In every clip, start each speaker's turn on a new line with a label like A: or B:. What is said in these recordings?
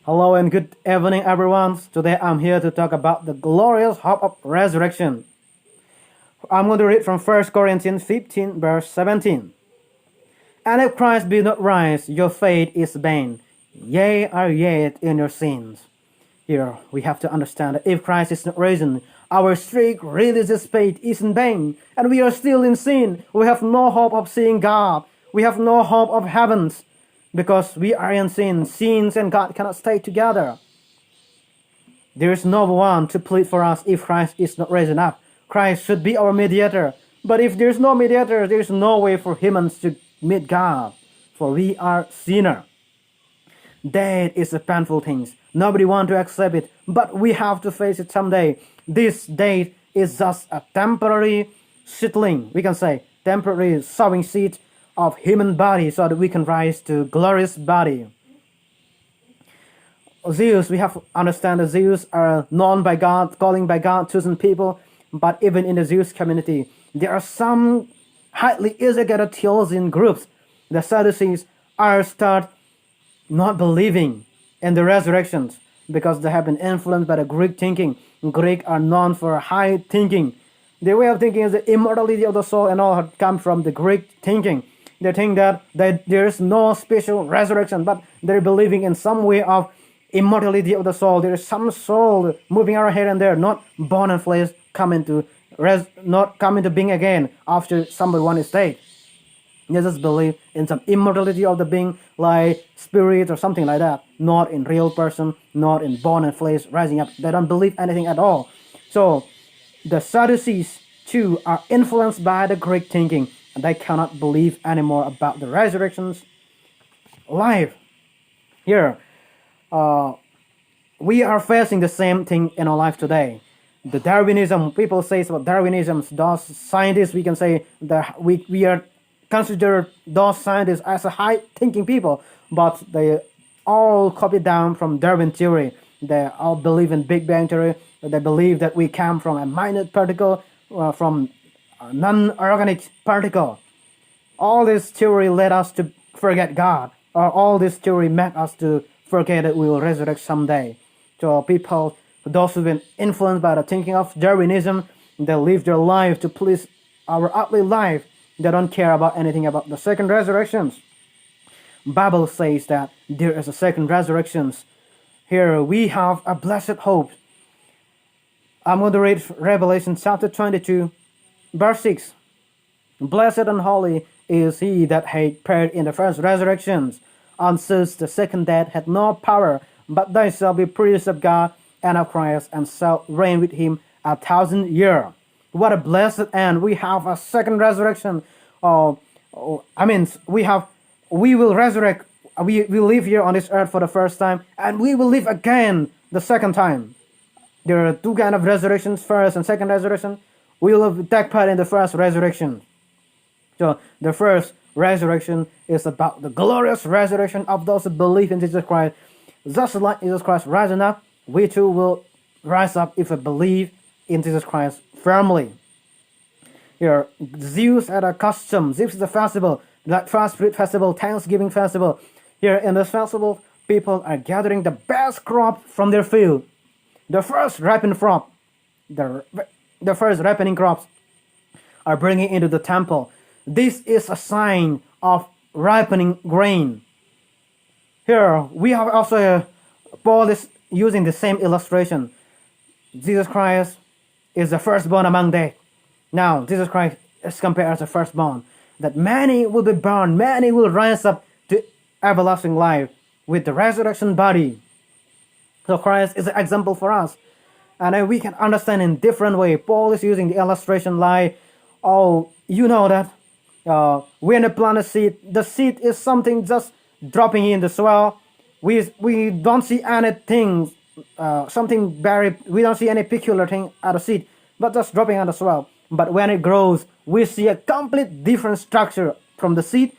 A: Hello and good evening, everyone. Today I'm here to talk about the glorious hope of resurrection. I'm going to read from 1 Corinthians 15, verse 17. And if Christ be not rise, your faith is vain. Ye are yet in your sins. Here we have to understand that if Christ is not risen, our strict religious faith is in vain, and we are still in sin. We have no hope of seeing God. We have no hope of heavens, because we are in sin. Sins and God cannot stay together. There is no one to plead for us if Christ is not risen up. Christ should be our mediator. But if there is no mediator, there is no way for humans to meet God, for we are sinners. Death is a painful thing. Nobody wants to accept it, but we have to face it someday. This death is just a temporary settling, we can say, temporary sowing seed of human body so that we can rise to glorious body. Jews, we have to understand the Jews are known by God, calling by God, chosen people, but even in the Jewish community, there are some highly educated theologian groups. The Sadducees are start not believing in the resurrections because they have been influenced by the Greek thinking. Greek are known for high thinking. Their way of thinking is the immortality of the soul and all have come from the Greek thinking. They think that there is no special resurrection, but they're believing in some way of immortality of the soul. There is some soul moving around here and there, not bone and flesh not come into being again after someone is dead. They just believe in some immortality of the being, like spirit or something like that, not in real person, not in bone and flesh rising up. They don't believe anything at all. So the Sadducees too are influenced by the Greek thinking, and they cannot believe anymore about the resurrection's life. Here, we are facing the same thing in our life today. The Darwinism, people say about Darwinism, those scientists, we can say that we are consider those scientists as a high thinking people, but they all copy down from Darwin theory. They all believe in Big Bang theory. They believe that we come from a minute particle, from a non-organic particle. All this theory led us to forget God, or all this theory made us to forget that we will resurrect someday. So people, those who've been influenced by the thinking of Darwinism, they live their life to please our earthly life. They don't care about anything about the second resurrections. Bible says that there is a second resurrections. Here we have a blessed hope. I'm going to read Revelation chapter 22, verse 6. Blessed and holy is he that had perished in the first resurrections, and since the second death had no power, but they shall be priests of God and of Christ, and shall reign with him 1,000 years. What a blessed end. We have a second resurrection. We will resurrect. We live here on this earth for the first time, and we will live again the second time. There are two kinds of resurrections, first and second resurrection. We will take part in the first resurrection. So the first resurrection is about the glorious resurrection of those who believe in Jesus Christ. Just like Jesus Christ rising up, we too will rise up if we believe in Jesus Christ firmly. Here, Zeus had a custom. Zeus is a festival, like First Fruit Festival, Thanksgiving Festival. Here in this festival, people are gathering the best crop from their field. The first ripened crop, the first ripening crops are bringing into the temple. This is a sign of ripening grain. Here, we have also, Paul is using the same illustration. Jesus Christ is the firstborn among dead. Now, Jesus Christ is compared as the firstborn. That many will be born, many will rise up to everlasting life with the resurrection body. So Christ is an example for us. And then we can understand in different way. Paul is using the illustration like, you know that when you plant a seed, the seed is something just dropping in the soil. We don't see anything, we don't see any peculiar thing at the seed, but just dropping on the soil. But when it grows, we see a complete different structure from the seed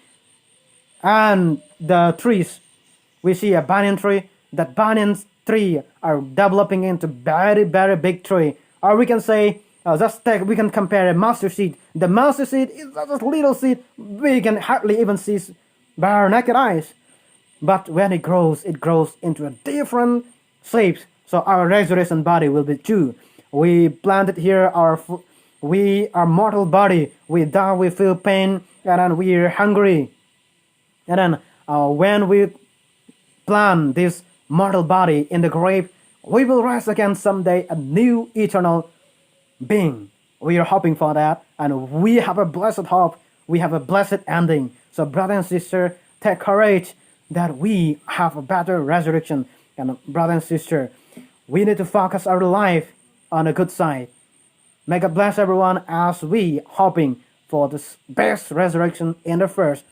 A: and the trees. We see a banyan tree. That banyan tree are developing into very, very big tree. Or we can say, we can compare a mustard seed. The mustard seed is just a little seed. We can hardly even see by our naked eyes. But when it grows into a different shapes. So our resurrection body will be true. We planted here our mortal body. We die, we feel pain, and then we are hungry. And then when we plant this mortal body in the grave, we will rise again someday, a new eternal being. We are hoping for that, and we have a blessed hope. We have a blessed ending. So, brother and sister, take courage that we have a better resurrection. And, brother and sister, we need to focus our life on the good side. May God bless everyone as we hoping for the best resurrection in the first.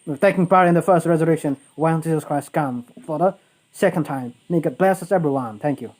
A: We're taking part in the first resurrection when Jesus Christ comes for the second time. May God bless us everyone. Thank you.